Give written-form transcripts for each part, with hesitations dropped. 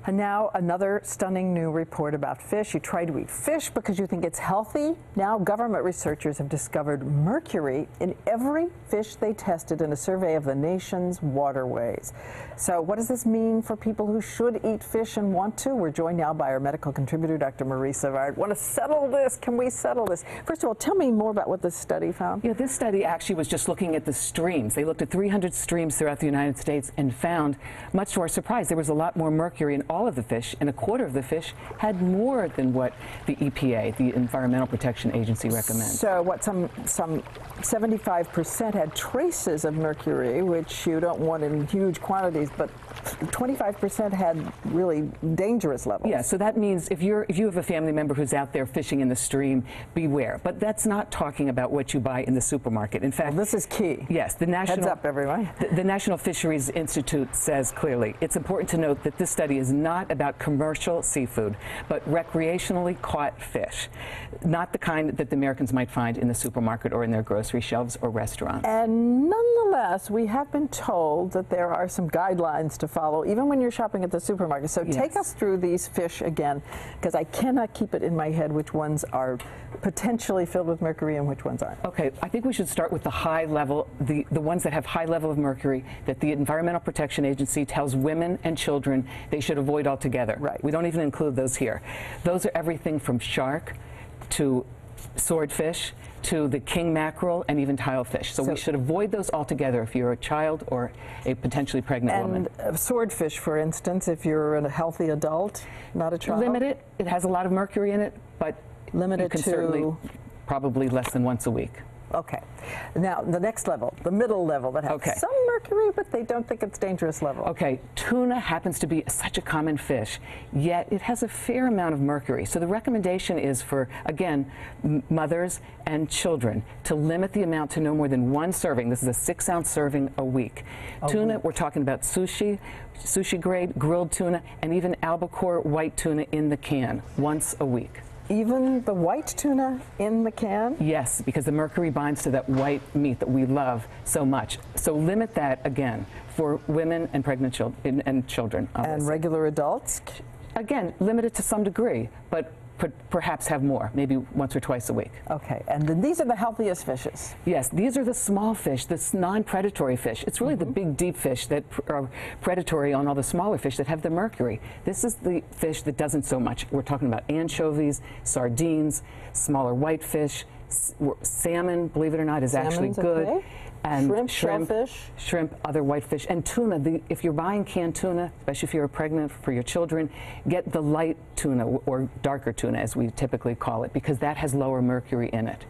And now another stunning new report about fish. You try to eat fish because you think it's healthy. Now government researchers have discovered mercury in every fish they tested in a survey of the nation's waterways. So what does this mean for people who should eat fish and want to? We're joined now by our medical contributor, Dr. Marie Savard. Want to settle this? Can we settle this? First of all, tell me more about what this study found. Yeah, this study actually was just looking at the streams. They looked at 300 streams throughout the United States and found, much to our surprise, there was a lot more mercury in all of the fish, and a quarter of the fish had more than what the EPA, the Environmental Protection Agency, recommends. So what, some 75% had traces of mercury, which you don't want in huge quantities, but 25% had really dangerous levels. Yeah, so that means if you have a family member who's out there fishing in the stream, beware. But that's not talking about what you buy in the supermarket. In fact, well, this is key. Yes, the National Heads up, everyone. The National Fisheries Institute says clearly it's important to note that this study is not about commercial seafood, but recreationally caught fish, not the kind that the Americans might find in the supermarket or in their grocery shelves or restaurants. And nonetheless, we have been told that there are some guidelines to follow, even when you're shopping at the supermarket. So yes. Take us through these fish again, because I cannot keep it in my head which ones are potentially filled with mercury and which ones aren't. Okay, I think we should start with the high level, the ones that have high level of mercury that the Environmental Protection Agency tells women and children they should avoid altogether. Right. We don't even include those here. Those are everything from shark to swordfish to the king mackerel and even tilefish. So we should avoid those altogether if you're a child or a potentially pregnant woman. And swordfish, for instance, if you're a healthy adult, not a child? Limit it. It has a lot of mercury in it, but limited you can to certainly probably less than once a week. Okay. Now, the next level, the middle level that has some mercury, but they don't think it's dangerous level. Okay, tuna happens to be such a common fish, yet it has a fair amount of mercury. So the recommendation is for, again, mothers and children to limit the amount to no more than one serving. This is a 6-ounce serving a week. Tuna, we're talking about sushi grade, grilled tuna, and even albacore white tuna in the can once a week. Even the white tuna in the can? Yes, because the mercury binds to that white meat that we love so much. So limit that, again, for women and pregnant children and children. Obviously. And regular adults? Again, limit it to some degree, but perhaps have more, maybe once or twice a week. Okay, and then these are the healthiest fishes? Yes, these are the small fish, this non-predatory fish. It's really the big deep fish that are predatory on all the smaller fish that have the mercury. This is the fish that doesn't so much. We're talking about anchovies, sardines, smaller whitefish, salmon, believe it or not, is actually good. Okay. And shrimp, other whitefish, and tuna. If you're buying canned tuna, especially if you're pregnant for your children, get the light tuna or darker tuna, as we typically call it, because that has lower mercury in it.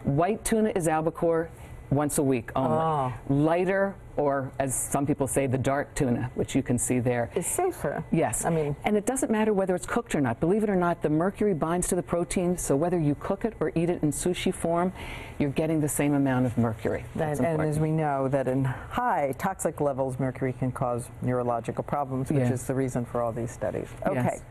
White tuna is albacore once a week only. Lighter, or as some people say, the dark tuna, which you can see there, is safer. Yes, I mean, and it doesn't matter whether it's cooked or not. Believe it or not, the mercury binds to the protein, so whether you cook it or eat it in sushi form, you're getting the same amount of mercury. And as we know that in high toxic levels, mercury can cause neurological problems, which is the reason for all these studies. Okay. Yes.